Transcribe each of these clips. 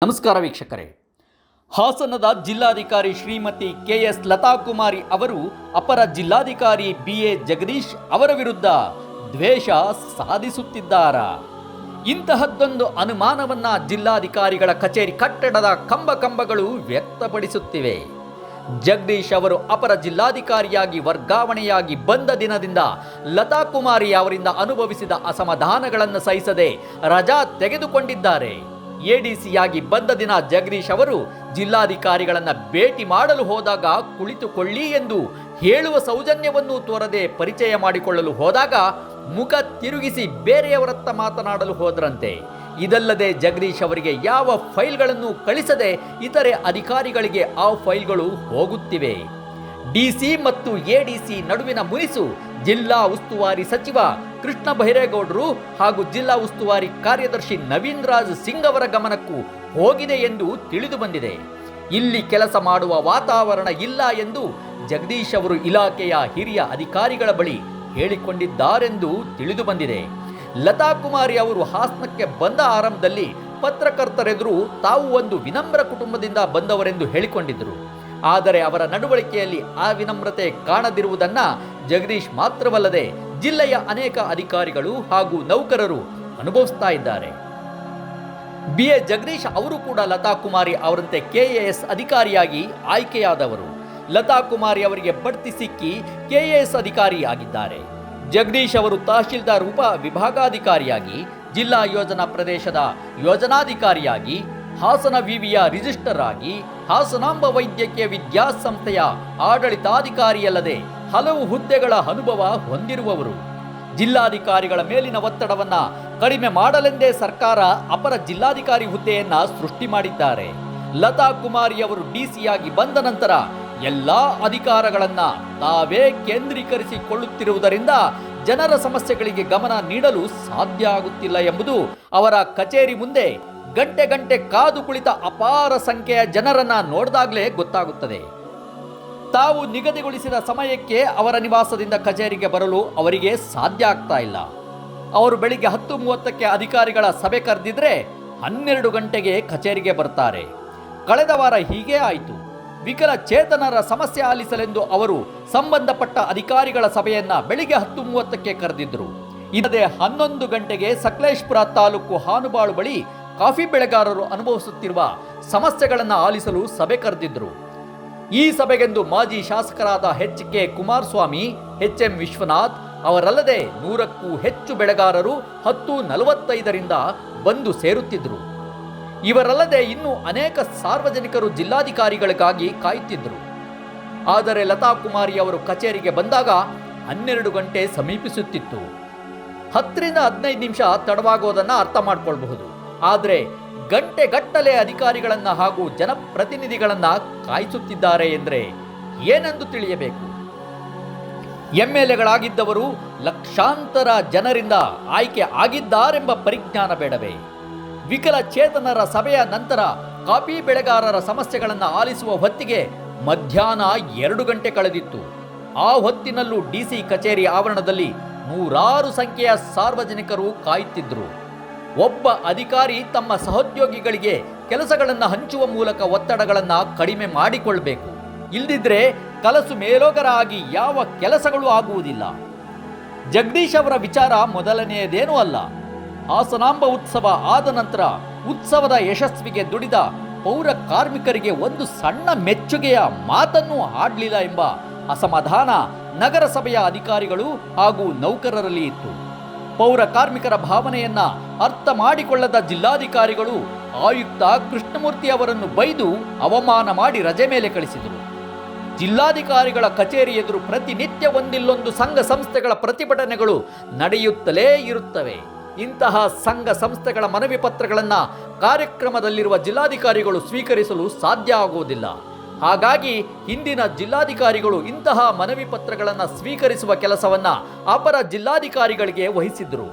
ನಮಸ್ಕಾರ ವೀಕ್ಷಕರೇ. ಹಾಸನದ ಜಿಲ್ಲಾಧಿಕಾರಿ ಶ್ರೀಮತಿ ಕೆಎಸ್ ಲತಾಕುಮಾರಿ ಅವರು ಅಪರ ಜಿಲ್ಲಾಧಿಕಾರಿ ಬಿಎ ಜಗದೀಶ್ ಅವರ ವಿರುದ್ಧ ದ್ವೇಷ ಸಾಧಿಸುತ್ತಿದ್ದಾರಾ? ಇಂತಹದ್ದೊಂದು ಅನುಮಾನವನ್ನ ಜಿಲ್ಲಾಧಿಕಾರಿಗಳ ಕಚೇರಿ ಕಟ್ಟಡದ ಕಂಬಗಳು ವ್ಯಕ್ತಪಡಿಸುತ್ತಿವೆ. ಜಗದೀಶ್ ಅವರು ಅಪರ ಜಿಲ್ಲಾಧಿಕಾರಿಯಾಗಿ ವರ್ಗಾವಣೆಯಾಗಿ ಬಂದ ದಿನದಿಂದ ಲತಾಕುಮಾರಿ ಅವರಿಂದ ಅನುಭವಿಸಿದ ಅಸಮಾಧಾನಗಳನ್ನು ಸಹಿಸದೆ ರಜಾ ತೆಗೆದುಕೊಂಡಿದ್ದಾರೆ. ಎಡಿಸಿಯಾಗಿ ಬಂದ ದಿನ ಜಗದೀಶ್ ಅವರು ಜಿಲ್ಲಾಧಿಕಾರಿಗಳನ್ನು ಭೇಟಿ ಮಾಡಲು ಹೋದಾಗ ಕುಳಿತುಕೊಳ್ಳಿ ಎಂದು ಹೇಳುವ ಸೌಜನ್ಯವನ್ನು ತೋರದೆ ಪರಿಚಯ ಮಾಡಿಕೊಳ್ಳಲು ಹೋದಾಗ ಮುಖ ತಿರುಗಿಸಿ ಬೇರೆಯವರತ್ತ ಮಾತನಾಡಲು ಹೋದ್ರಂತೆ. ಇದಲ್ಲದೆ ಜಗದೀಶ್ ಅವರಿಗೆ ಯಾವ ಫೈಲ್ಗಳನ್ನು ಕಳಿಸದೆ ಇತರೆ ಅಧಿಕಾರಿಗಳಿಗೆ ಆ ಫೈಲ್ಗಳು ಹೋಗುತ್ತಿವೆ. ಡಿಸಿ ಮತ್ತು ಎಡಿಸಿ ನಡುವಿನ ಮುನಿಸು ಜಿಲ್ಲಾ ಉಸ್ತುವಾರಿ ಸಚಿವ ಕೃಷ್ಣ ಬೈರೇಗೌಡರು ಹಾಗೂ ಜಿಲ್ಲಾ ಉಸ್ತುವಾರಿ ಕಾರ್ಯದರ್ಶಿ ನವೀನ್ ರಾಜ್ ಸಿಂಗ್ ಅವರ ಗಮನಕ್ಕೂ ಹೋಗಿದೆ ಎಂದು ತಿಳಿದು ಬಂದಿದೆ. ಇಲ್ಲಿ ಕೆಲಸ ಮಾಡುವ ವಾತಾವರಣ ಇಲ್ಲ ಎಂದು ಜಗದೀಶ್ ಅವರು ಇಲಾಖೆಯ ಹಿರಿಯ ಅಧಿಕಾರಿಗಳ ಬಳಿ ಹೇಳಿಕೊಂಡಿದ್ದಾರೆಂದು ತಿಳಿದು ಬಂದಿದೆ. ಲತಾಕುಮಾರಿ ಅವರು ಹಾಸನಕ್ಕೆ ಬಂದ ಆರಂಭದಲ್ಲಿ ಪತ್ರಕರ್ತರೆದುರು ತಾವು ಒಂದು ವಿನಮ್ರ ಕುಟುಂಬದಿಂದ ಬಂದವರೆಂದು ಹೇಳಿಕೊಂಡಿದ್ದರು. ಆದರೆ ಅವರ ನಡವಳಿಕೆಯಲ್ಲಿ ಆ ವಿನಮ್ರತೆ ಕಾಣದಿರುವುದನ್ನು ಜಗದೀಶ್ ಮಾತ್ರವಲ್ಲದೆ ಜಿಲ್ಲೆಯ ಅನೇಕ ಅಧಿಕಾರಿಗಳು ಹಾಗೂ ನೌಕರರು ಅನುಭವಿಸ್ತಾ ಇದ್ದಾರೆ. ಬಿಎ ಜಗದೀಶ್ ಅವರು ಕೂಡ ಲತಾಕುಮಾರಿ ಅವರಂತೆ ಕೆಎಎಸ್ ಅಧಿಕಾರಿಯಾಗಿ ಆಯ್ಕೆಯಾದವರು. ಲತಾಕುಮಾರಿ ಅವರಿಗೆ ಬಡ್ತಿ ಸಿಕ್ಕಿ ಕೆಎಎಸ್ ಅಧಿಕಾರಿ ಆಗಿದ್ದಾರೆ. ಜಗದೀಶ್ ಅವರು ತಹಶೀಲ್ದಾರ್ ಉಪ ವಿಭಾಗಾಧಿಕಾರಿಯಾಗಿ, ಜಿಲ್ಲಾ ಯೋಜನಾ ಪ್ರದೇಶದ ಯೋಜನಾಧಿಕಾರಿಯಾಗಿ, ಹಾಸನ ವಿವಿಯ ರಿಜಿಸ್ಟರ್ ಆಗಿ, ಹಾಸನಾಂಬ ವೈದ್ಯಕೀಯ ವಿದ್ಯಾಸಂಸ್ಥೆಯ ಆಡಳಿತಾಧಿಕಾರಿಯಲ್ಲದೆ ಹಲವು ಹುದ್ದೆಗಳ ಅನುಭವ ಹೊಂದಿರುವವರು. ಜಿಲ್ಲಾಧಿಕಾರಿಗಳ ಮೇಲಿನ ಒತ್ತಡವನ್ನ ಕಡಿಮೆ ಮಾಡಲೆಂದೇ ಸರ್ಕಾರ ಅಪರ ಜಿಲ್ಲಾಧಿಕಾರಿ ಹುದ್ದೆಯನ್ನ ಸೃಷ್ಟಿ ಮಾಡಿದ್ದಾರೆ. ಲತಾಕುಮಾರಿ ಅವರು ಡಿಸಿಯಾಗಿ ಬಂದ ನಂತರ ಎಲ್ಲಾ ಅಧಿಕಾರಗಳನ್ನ ತಾವೇ ಕೇಂದ್ರೀಕರಿಸಿಕೊಳ್ಳುತ್ತಿರುವುದರಿಂದ ಜನರ ಸಮಸ್ಯೆಗಳಿಗೆ ಗಮನ ನೀಡಲು ಸಾಧ್ಯ ಆಗುತ್ತಿಲ್ಲ ಎಂಬುದು ಅವರ ಕಚೇರಿ ಮುಂದೆ ಗಂಟೆ ಕಾದು ಕುಳಿತ ಅಪಾರ ಸಂಖ್ಯೆಯ ಜನರನ್ನ ನೋಡಿದಾಗಲೇ ಗೊತ್ತಾಗುತ್ತದೆ. ತಾವು ನಿಗದಿಗೊಳಿಸಿದ ಸಮಯಕ್ಕೆ ಅವರ ನಿವಾಸದಿಂದ ಕಚೇರಿಗೆ ಬರಲು ಅವರಿಗೆ ಸಾಧ್ಯ ಆಗ್ತಾ ಇಲ್ಲ. ಅವರು ಬೆಳಿಗ್ಗೆ 10:30ಕ್ಕೆ ಅಧಿಕಾರಿಗಳ ಸಭೆ ಕರೆದಿದ್ರೆ 12 ಗಂಟೆಗೆ ಕಚೇರಿಗೆ ಬರ್ತಾರೆ. ಕಳೆದ ವಾರ ಹೀಗೆ ಆಯಿತು. ವಿಕಲಚೇತನರ ಸಮಸ್ಯೆ ಆಲಿಸಲೆಂದು ಅವರು ಸಂಬಂಧಪಟ್ಟ ಅಧಿಕಾರಿಗಳ ಸಭೆಯನ್ನ ಬೆಳಿಗ್ಗೆ 10:30ಕ್ಕೆ ಕರೆದಿದ್ರು. ಇದಲ್ಲದೆ 11 ಗಂಟೆಗೆ ಸಕಲೇಶಪುರ ತಾಲೂಕು ಹಾನುಬಾಳು ಬಳಿ ಕಾಫಿ ಬೆಳೆಗಾರರು ಅನುಭವಿಸುತ್ತಿರುವ ಸಮಸ್ಯೆಗಳನ್ನು ಆಲಿಸಲು ಸಭೆ ಕರೆದಿದ್ರು. ಈ ಸಭೆಗೆಂದು ಮಾಜಿ ಶಾಸಕರಾದ ಎಚ್.ಕೆ. ಕುಮಾರಸ್ವಾಮಿ, ಎಚ್.ಎಂ. ವಿಶ್ವನಾಥ್ ಅವರಲ್ಲದೆ 100ಕ್ಕೂ ಹೆಚ್ಚು ಬೆಳೆಗಾರರು 10:45ರಿಂದ ಬಂದು ಸೇರುತ್ತಿದ್ದರು. ಇವರಲ್ಲದೆ ಇನ್ನೂ ಅನೇಕ ಸಾರ್ವಜನಿಕರು ಜಿಲ್ಲಾಧಿಕಾರಿಗಳಿಗಾಗಿ ಕಾಯುತ್ತಿದ್ದರು. ಆದರೆ ಲತಾಕುಮಾರಿ ಅವರು ಕಚೇರಿಗೆ ಬಂದಾಗ 12 ಗಂಟೆ ಸಮೀಪಿಸುತ್ತಿತ್ತು. 10ರಿಂದ 15 ನಿಮಿಷ ತಡವಾಗೋದನ್ನು ಅರ್ಥ ಮಾಡಿಕೊಳ್ಳಬಹುದು. ಆದರೆ ಗಂಟೆಗಟ್ಟಲೆ ಅಧಿಕಾರಿಗಳನ್ನ ಹಾಗೂ ಜನಪ್ರತಿನಿಧಿಗಳನ್ನ ಕಾಯಿಸುತ್ತಿದ್ದಾರೆ ಎಂದರೆ ಏನೆಂದು ತಿಳಿಯಬೇಕು. ಎಂಎಲ್ಎಗಳಾಗಿದ್ದವರು ಲಕ್ಷಾಂತರ ಜನರಿಂದ ಆಯ್ಕೆ ಆಗಿದ್ದಾರೆಂಬ ಪರಿಜ್ಞಾನ ಬೇಡವೇ? ವಿಕಲಚೇತನರ ಸಭೆಯ ನಂತರ ಕಾಫಿ ಬೆಳೆಗಾರರ ಸಮಸ್ಯೆಗಳನ್ನು ಆಲಿಸುವ ಹೊತ್ತಿಗೆ ಮಧ್ಯಾಹ್ನ 2 ಗಂಟೆ ಕಳೆದಿತ್ತು. ಆ ಹೊತ್ತಿನಲ್ಲೂ ಡಿಸಿ ಕಚೇರಿ ಆವರಣದಲ್ಲಿ ನೂರಾರು ಸಂಖ್ಯೆಯ ಸಾರ್ವಜನಿಕರು ಕಾಯುತ್ತಿದ್ದರು. ಒಬ್ಬ ಅಧಿಕಾರಿ ತಮ್ಮ ಸಹೋದ್ಯೋಗಿಗಳಿಗೆ ಕೆಲಸಗಳನ್ನು ಹಂಚುವ ಮೂಲಕ ಒತ್ತಡಗಳನ್ನು ಕಡಿಮೆ ಮಾಡಿಕೊಳ್ಳಬೇಕು. ಇಲ್ಲದಿದ್ದರೆ ಕಲಸು ಮೇಲೋಗರ ಆಗಿ ಯಾವ ಕೆಲಸಗಳು ಆಗುವುದಿಲ್ಲ. ಜಗದೀಶ್ ಅವರ ವಿಚಾರ ಮೊದಲನೆಯದೇನೂ ಅಲ್ಲ. ಹಾಸನಾಂಬ ಉತ್ಸವ ಆದ ನಂತರ ಉತ್ಸವದ ಯಶಸ್ವಿಗೆ ದುಡಿದ ಪೌರ ಕಾರ್ಮಿಕರಿಗೆ ಒಂದು ಸಣ್ಣ ಮೆಚ್ಚುಗೆಯ ಮಾತನ್ನು ಆಡಲಿಲ್ಲ ಎಂಬ ಅಸಮಾಧಾನ ನಗರಸಭೆಯ ಅಧಿಕಾರಿಗಳು ಹಾಗೂ ನೌಕರರಲ್ಲಿ ಇತ್ತು. ಪೌರ ಕಾರ್ಮಿಕರ ಭಾವನೆಯನ್ನ ಅರ್ಥ ಮಾಡಿಕೊಳ್ಳದ ಜಿಲ್ಲಾಧಿಕಾರಿಗಳು ಆಯುಕ್ತ ಕೃಷ್ಣಮೂರ್ತಿ ಅವರನ್ನು ಬೈದು ಅವಮಾನ ಮಾಡಿ ರಜೆ ಮೇಲೆ ಕಳಿಸಿದರು. ಜಿಲ್ಲಾಧಿಕಾರಿಗಳ ಕಚೇರಿ ಎದುರು ಪ್ರತಿನಿತ್ಯ ಒಂದಿಲ್ಲೊಂದು ಸಂಘ ಸಂಸ್ಥೆಗಳ ಪ್ರತಿಭಟನೆಗಳು ನಡೆಯುತ್ತಲೇ ಇರುತ್ತವೆ. ಇಂತಹ ಸಂಘ ಸಂಸ್ಥೆಗಳ ಮನವಿ ಪತ್ರಗಳನ್ನು ಕಾರ್ಯಕ್ರಮದಲ್ಲಿರುವ ಜಿಲ್ಲಾಧಿಕಾರಿಗಳು ಸ್ವೀಕರಿಸಲು ಸಾಧ್ಯ ಆಗುವುದಿಲ್ಲ. ಹಾಗಾಗಿ ಹಿಂದಿನ ಜಿಲ್ಲಾಧಿಕಾರಿಗಳು ಇಂತಹ ಮನವಿ ಪತ್ರಗಳನ್ನು ಸ್ವೀಕರಿಸುವ ಕೆಲಸವನ್ನ ಅಪರ ಜಿಲ್ಲಾಧಿಕಾರಿಗಳಿಗೆ ವಹಿಸಿದ್ರು.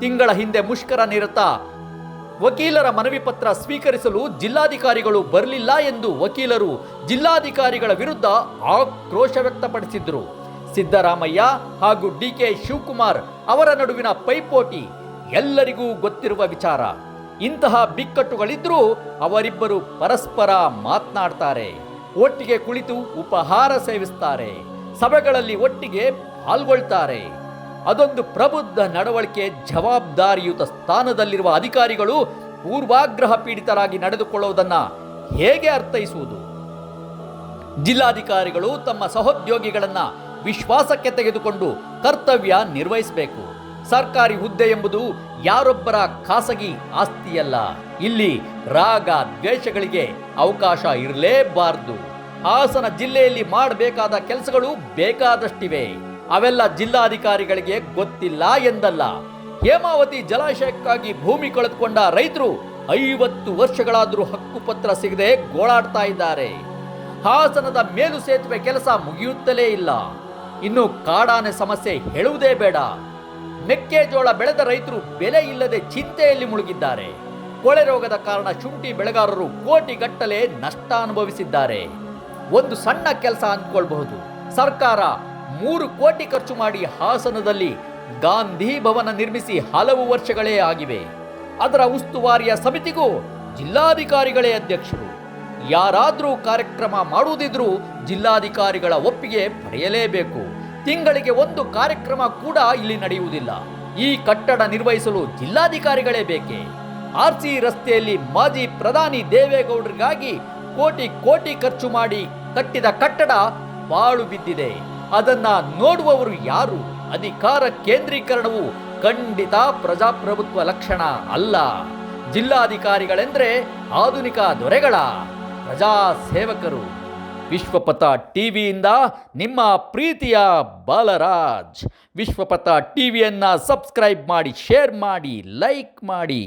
ತಿಂಗಳ ಹಿಂದೆ ಮುಷ್ಕರ ನಿರತ ವಕೀಲರ ಮನವಿ ಪತ್ರ ಸ್ವೀಕರಿಸಲು ಜಿಲ್ಲಾಧಿಕಾರಿಗಳು ಬರಲಿಲ್ಲ ಎಂದು ವಕೀಲರು ಜಿಲ್ಲಾಧಿಕಾರಿಗಳ ವಿರುದ್ಧ ಆಕ್ರೋಶ ವ್ಯಕ್ತಪಡಿಸಿದ್ರು. ಸಿದ್ದರಾಮಯ್ಯ ಹಾಗೂ ಡಿ.ಕೆ. ಶಿವಕುಮಾರ್ ಅವರ ನಡುವಿನ ಪೈಪೋಟಿ ಎಲ್ಲರಿಗೂ ಗೊತ್ತಿರುವ ವಿಚಾರ. ಇಂತಹ ಬಿಕ್ಕಟ್ಟುಗಳಿದ್ರೂ ಅವರಿಬ್ಬರು ಪರಸ್ಪರ ಮಾತನಾಡ್ತಾರೆ, ಒಟ್ಟಿಗೆ ಕುಳಿತು ಉಪಹಾರ ಸೇವಿಸ್ತಾರೆ, ಸಭೆಗಳಲ್ಲಿ ಒಟ್ಟಿಗೆ ಪಾಲ್ಗೊಳ್ತಾರೆ. ಅದೊಂದು ಪ್ರಬುದ್ಧ ನಡವಳಿಕೆ. ಜವಾಬ್ದಾರಿಯುತ ಸ್ಥಾನದಲ್ಲಿರುವ ಅಧಿಕಾರಿಗಳು ಪೂರ್ವಾಗ್ರಹ ಪೀಡಿತರಾಗಿ ನಡೆದುಕೊಳ್ಳುವುದನ್ನು ಹೇಗೆ ಅರ್ಥೈಸುವುದು? ಜಿಲ್ಲಾಧಿಕಾರಿಗಳು ತಮ್ಮ ಸಹೋದ್ಯೋಗಿಗಳನ್ನು ವಿಶ್ವಾಸಕ್ಕೆ ತೆಗೆದುಕೊಂಡು ಕರ್ತವ್ಯ ನಿರ್ವಹಿಸಬೇಕು. ಸರ್ಕಾರಿ ಹುದ್ದೆ ಎಂಬುದು ಯಾರೊಬ್ಬರ ಖಾಸಗಿ ಆಸ್ತಿಯಲ್ಲ. ಇಲ್ಲಿ ರಾಗ ದ್ವೇಷಗಳಿಗೆ ಅವಕಾಶ ಇರಲೇಬಾರದು. ಹಾಸನ ಜಿಲ್ಲೆಯಲ್ಲಿ ಮಾಡಬೇಕಾದ ಕೆಲಸಗಳು ಬೇಕಾದಷ್ಟಿವೆ. ಅವೆಲ್ಲ ಜಿಲ್ಲಾಧಿಕಾರಿಗಳಿಗೆ ಗೊತ್ತಿಲ್ಲ ಎಂದಲ್ಲ. ಹೇಮಾವತಿ ಜಲಾಶಯಕ್ಕಾಗಿ ಭೂಮಿ ಕಳೆದುಕೊಂಡ ರೈತರು 50 ವರ್ಷಗಳಾದರೂ ಹಕ್ಕುಪತ್ರ ಸಿಗದೆ ಗೋಳಾಡ್ತಾ ಇದ್ದಾರೆ. ಹಾಸನದ ಮೇಲು ಸೇತುವೆ ಕೆಲಸ ಮುಗಿಯುತ್ತಲೇ ಇಲ್ಲ. ಇನ್ನು ಕಾಡಾನೆ ಸಮಸ್ಯೆ ಹೇಳುವುದೇ ಬೇಡ. ಮೆಕ್ಕೆಜೋಳ ಬೆಳೆದ ರೈತರು ಬೆಲೆ ಇಲ್ಲದೆ ಚಿಂತೆಯಲ್ಲಿ ಮುಳುಗಿದ್ದಾರೆ. ಕೊಳೆ ರೋಗದ ಕಾರಣ ಶುಂಠಿ ಬೆಳೆಗಾರರು ಕೋಟಿಗಟ್ಟಲೆ ನಷ್ಟ ಅನುಭವಿಸಿದ್ದಾರೆ. ಒಂದು ಸಣ್ಣ ಕೆಲಸ ಅಂದ್ಕೊಳ್ಬಹುದು. ಸರ್ಕಾರ 3 ಕೋಟಿ ಖರ್ಚು ಮಾಡಿ ಹಾಸನದಲ್ಲಿ ಗಾಂಧಿ ಭವನ ನಿರ್ಮಿಸಿ ಹಲವು ವರ್ಷಗಳೇ ಆಗಿವೆ. ಅದರ ಉಸ್ತುವಾರಿಯ ಸಮಿತಿಗೂ ಜಿಲ್ಲಾಧಿಕಾರಿಗಳೇ ಅಧ್ಯಕ್ಷರು. ಯಾರಾದರೂ ಕಾರ್ಯಕ್ರಮ ಮಾಡುವುದಿದ್ರೂ ಜಿಲ್ಲಾಧಿಕಾರಿಗಳ ಒಪ್ಪಿಗೆ ಪಡೆಯಲೇಬೇಕು. ತಿಂಗಳಿಗೆ 1 ಕಾರ್ಯಕ್ರಮ ಕೂಡ ಇಲ್ಲಿ ನಡೆಯುವುದಿಲ್ಲ. ಈ ಕಟ್ಟಡ ನಿರ್ವಹಿಸಲು ಜಿಲ್ಲಾಧಿಕಾರಿಗಳೇ ಬೇಕೆ? RC ರಸ್ತೆಯಲ್ಲಿ ಮಾಜಿ ಪ್ರಧಾನಿ ದೇವೇಗೌಡರಿಗಾಗಿ ಕೋಟಿ ಖರ್ಚು ಮಾಡಿ ಕಟ್ಟಿದ ಕಟ್ಟಡ ಪಾಳು ಬಿದ್ದಿದೆ. ಅದನ್ನ ನೋಡುವವರು ಯಾರು? ಅಧಿಕಾರ ಕೇಂದ್ರೀಕರಣವು ಖಂಡಿತ ಪ್ರಜಾಪ್ರಭುತ್ವ ಲಕ್ಷಣ ಅಲ್ಲ. ಜಿಲ್ಲಾಧಿಕಾರಿಗಳೆಂದರೆ ಆಧುನಿಕ ದೊರೆಗಳ ಪ್ರಜಾ ಸೇವಕರು. ವಿಶ್ವಪಥ ಟಿವಿಯಿಂದ ನಿಮ್ಮ ಪ್ರೀತಿಯ ಬಾಲರಾಜ್. ವಿಶ್ವಪಥ ಟಿವಿಯನ್ನು ಸಬ್ಸ್ಕ್ರೈಬ್ ಮಾಡಿ, ಶೇರ್ ಮಾಡಿ, ಲೈಕ್ ಮಾಡಿ.